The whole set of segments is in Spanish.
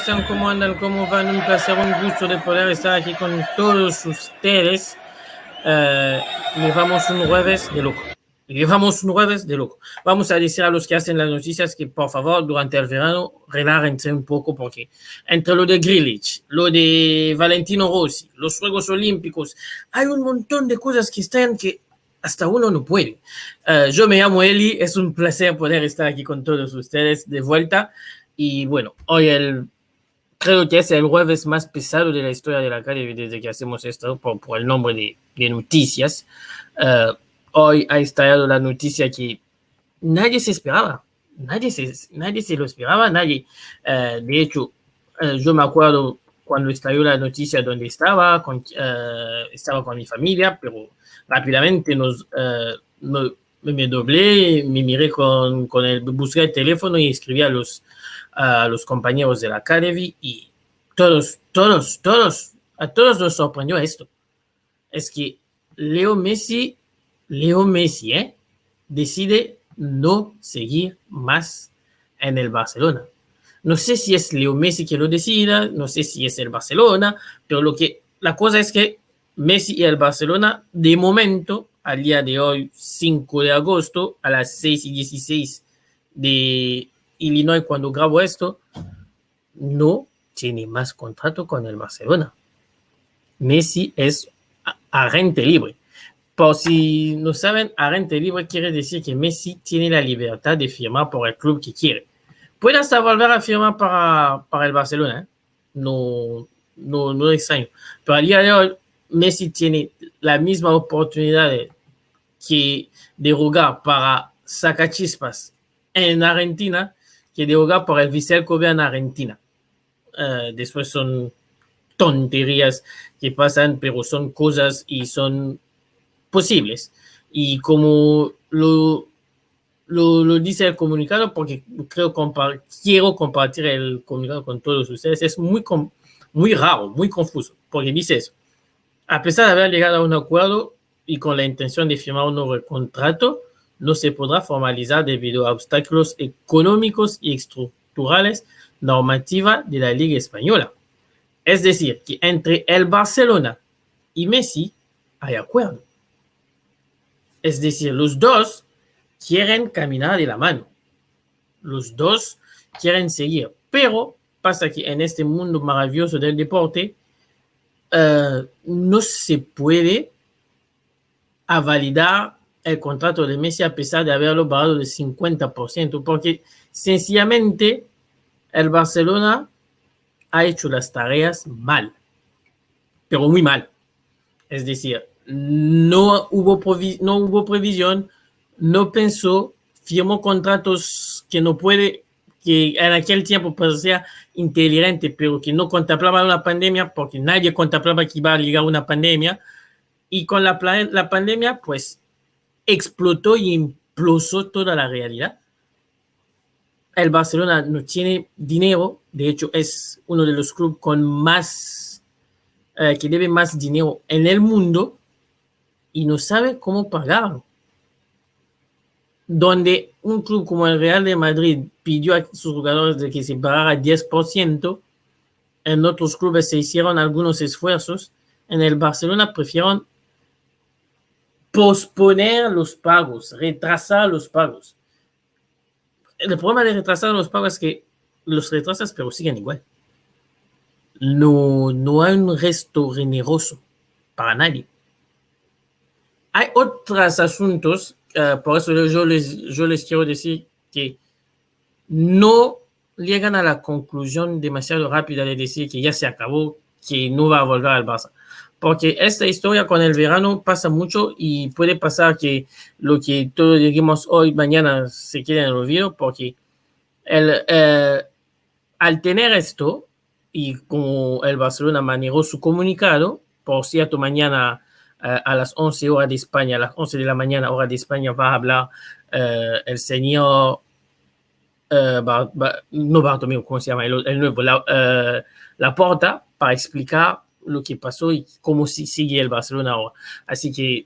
están? ¿Cómo andan? ¿Cómo van? Un placer, un gusto de poder estar aquí con todos ustedes. Llevamos un jueves de loco. Vamos a decir a los que hacen las noticias que, por favor, durante el verano, relájense un poco porque entre lo de Grealish, lo de Valentino Rossi, los Juegos Olímpicos, hay un montón de cosas que están que hasta uno no puede. Yo me llamo Eli, es un placer poder estar aquí con todos ustedes de vuelta. Y bueno, hoy creo que es el jueves más pesado de la historia de la Academy desde que hacemos esto, por el nombre de noticias. Hoy ha estallado la noticia que nadie se esperaba. Nadie se lo esperaba, nadie. De hecho, yo me acuerdo cuando estalló la noticia donde estaba con mi familia, pero rápidamente me doblé, me miré busqué el teléfono y escribí a los compañeros de la Academy y a todos nos sorprendió esto. Es que Leo Messi, decide no seguir más en el Barcelona. No sé si es Leo Messi que lo decida, no sé si es el Barcelona, pero la cosa es que Messi y el Barcelona, de momento, al día de hoy, 5 de agosto, a las 6:16 de Illinois, cuando grabo esto, no tiene más contrato con el Barcelona. Messi es agente libre. Por si no saben, agente libre quiere decir que Messi tiene la libertad de firmar por el club que quiere. Puede hasta volver a firmar para el Barcelona, ¿eh? No extraño. Pero al día de hoy, Messi tiene la misma oportunidad de jugar para Sacachispas en Argentina que de jugar por el Vissel Kobe en Argentina. Después son tonterías que pasan, pero son cosas y son posibles. Y como lo dice el comunicado, porque quiero compartir el comunicado con todos ustedes, es muy raro, muy confuso, porque dice eso. A pesar de haber llegado a un acuerdo y con la intención de firmar un nuevo contrato, no se podrá formalizar debido a obstáculos económicos y estructurales normativa de la Liga Española. Es decir, que entre el Barcelona y Messi hay acuerdo. Es decir, los dos quieren caminar de la mano. Los dos quieren seguir. Pero pasa que en este mundo maravilloso del deporte no se puede validar el contrato de Messi a pesar de haberlo bajado del 50%, porque sencillamente el Barcelona ha hecho las tareas mal, pero muy mal. Es decir, no hubo previsión, no pensó, firmó contratos que en aquel tiempo parecía inteligente, pero que no contemplaba una pandemia, porque nadie contemplaba que iba a llegar una pandemia. Y con la pandemia, pues, explotó y implosó toda la realidad. El Barcelona no tiene dinero, de hecho es uno de los clubes con más, que debe más dinero en el mundo y no sabe cómo pagarlo. Donde un club como el Real de Madrid pidió a sus jugadores de que se pagara 10%, en otros clubes se hicieron algunos esfuerzos, en el Barcelona prefirieron posponer los pagos, retrasar los pagos. El problema de retrasar los pagos es que los retrasas pero siguen igual. No hay un resto generoso para nadie. Hay otros asuntos, por eso yo les quiero decir que no llegan a la conclusión demasiado rápida de decir que ya se acabó, que no va a volver al Barça. Porque esta historia con el verano pasa mucho y puede pasar que lo que todos digamos hoy, mañana se quede en el olvido, porque al tener esto, y como el Barcelona manejó su comunicado, por cierto, mañana a las 11 horas de España, a las 11 de la mañana, hora de España, va a hablar el señor, no Bartomeu, ¿cómo se llama? El nuevo, Laporta, para explicar lo que pasó y cómo sigue el Barcelona ahora. Así que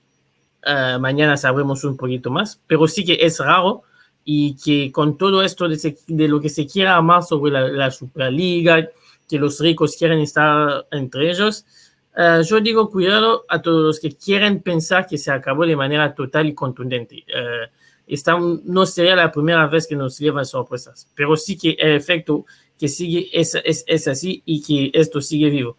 mañana sabremos un poquito más, pero sí que es raro y que con todo esto de lo que se quiera amar sobre la Superliga que los ricos quieren estar entre ellos. Yo digo cuidado a todos los que quieren pensar que se acabó de manera total y contundente. No sería la primera vez que nos llevan sorpresas, pero sí que el efecto que sigue es así y que esto sigue vivo.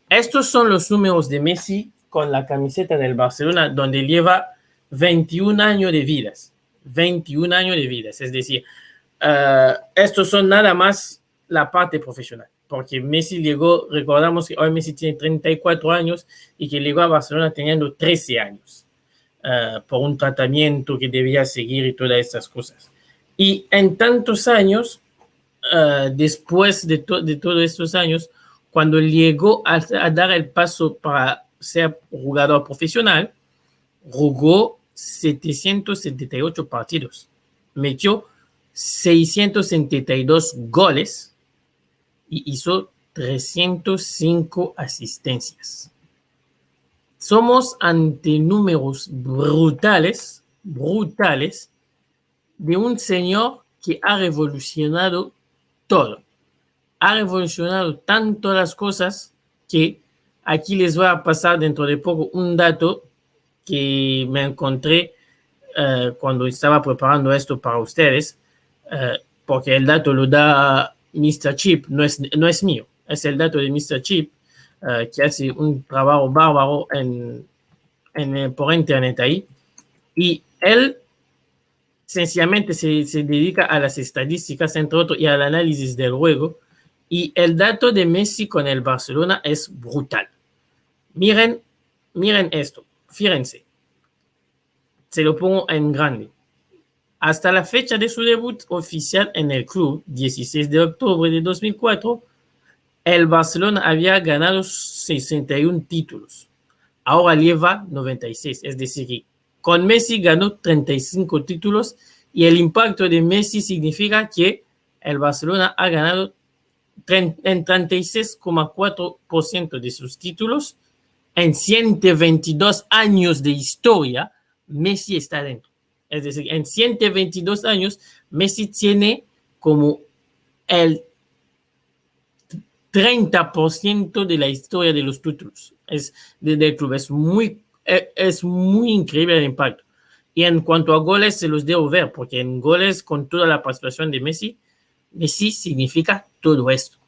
Estos son los números de Messi con la camiseta del Barcelona, donde lleva 21 años de vidas. 21 años de vidas, es decir, estos son nada más la parte profesional, porque Messi llegó, recordamos que hoy Messi tiene 34 años y que llegó a Barcelona teniendo 13 años. Por un tratamiento que debía seguir y todas estas cosas. Y en tantos años, después de todos estos años, cuando llegó a dar el paso para ser jugador profesional, jugó 778 partidos, metió 672 goles y hizo 305 asistencias. Somos ante números brutales de un señor que ha revolucionado todo. Ha revolucionado tanto las cosas que aquí les voy a pasar dentro de poco un dato que me encontré cuando estaba preparando esto para ustedes, porque el dato lo da Mr. Chip, no es mío, es el dato de Mr. Chip, que hace un trabajo bárbaro por internet ahí, y él sencillamente se dedica a las estadísticas, entre otros, y al análisis del juego, y el dato de Messi con el Barcelona es brutal. Miren esto, fíjense, se lo pongo en grande. Hasta la fecha de su debut oficial en el club, 16 de octubre de 2004, el Barcelona había ganado 61 títulos. Ahora lleva 96. Es decir, que con Messi ganó 35 títulos y el impacto de Messi significa que el Barcelona ha ganado en 36,4% de sus títulos. En 122 años de historia, Messi está dentro. Es decir, en 122 años, Messi tiene como el 30% de la historia de los títulos del club. Es muy increíble el impacto. Y en cuanto a goles, se los debo ver, porque en goles, con toda la participación de Messi significa todo esto.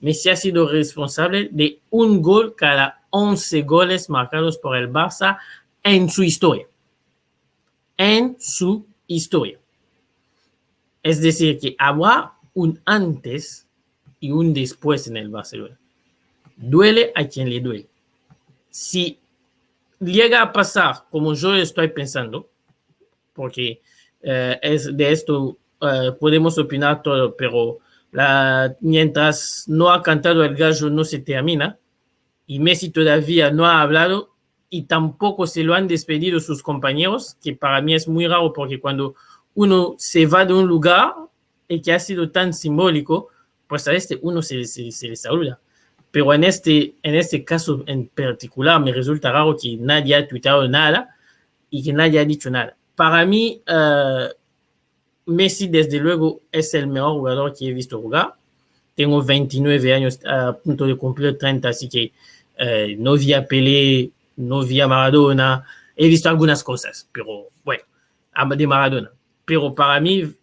Messi ha sido responsable de un gol cada 11 goles marcados por el Barça en su historia. En su historia. Es decir, que habrá un antes y un después en el Barcelona. Duele a quien le duele. Si llega a pasar como yo estoy pensando, porque es de esto podemos opinar todo, pero mientras no ha cantado el gallo no se termina, y Messi todavía no ha hablado y tampoco se lo han despedido sus compañeros, que para mí es muy raro, porque cuando uno se va de un lugar y que ha sido tan simbólico, pues a uno se le saluda. Pero en este caso en particular me resulta raro que nadie ha tuiteado nada y que nadie ha dicho nada. Para mí, Messi desde luego es el mejor jugador que he visto jugar. Tengo 29 años, a punto de cumplir 30, así que no vi a Pelé, no vi a Maradona. He visto algunas cosas, pero bueno, de Maradona. Pero para mí,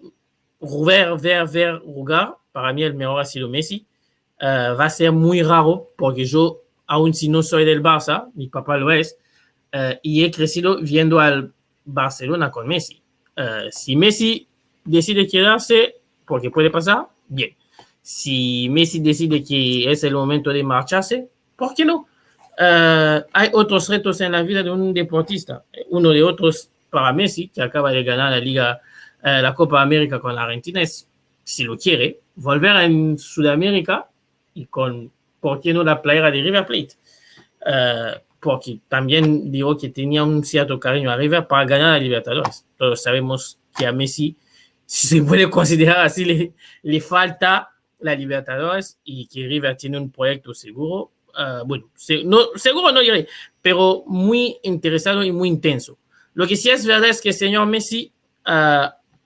ver jugar, para mí el mejor ha sido Messi. Va a ser muy raro, porque yo, aun si no soy del Barça, mi papá lo es, y he crecido viendo al Barcelona con Messi. Si Messi decide quedarse, porque puede pasar, bien. Si Messi decide que es el momento de marcharse, ¿por qué no? Hay otros retos en la vida de un deportista. Uno de otros para Messi, que acaba de ganar la Copa América con la Argentina, es, si lo quiere, volver en Sudamérica y con, ¿por qué no, la playera de River Plate? Porque también digo que tenía un cierto cariño a River para ganar a Libertadores. Todos sabemos que a Messi, si se puede considerar así, le falta la Libertadores, y que River tiene un proyecto seguro, seguro no diré, pero muy interesado y muy intenso. Lo que sí es verdad es que, señor Messi,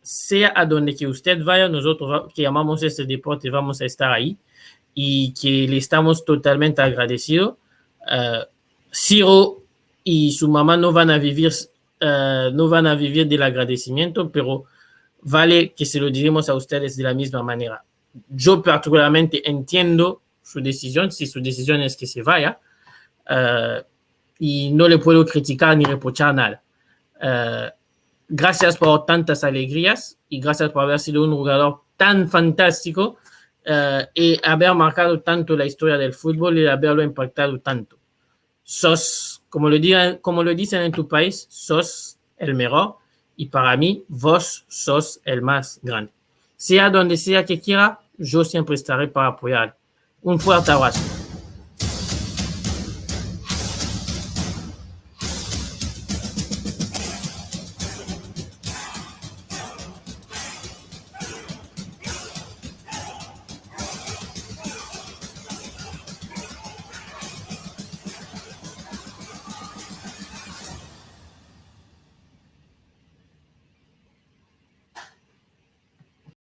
sea a donde que usted vaya, nosotros que amamos este deporte vamos a estar ahí, y que le estamos totalmente agradecidos. Ciro y su mamá no van a vivir del agradecimiento, pero vale que se lo diremos a ustedes de la misma manera. Yo particularmente entiendo su decisión, si su decisión es que se vaya, y no le puedo criticar ni reprochar nada. Gracias por tantas alegrías y gracias por haber sido un jugador tan fantástico y haber marcado tanto la historia del fútbol y haberlo impactado tanto. Sos, como lo dicen en tu país, sos el mejor y para mí vos sos el más grande. Sea donde sea que quiera, yo siempre estaré para apoyar. Un fuerte abrazo.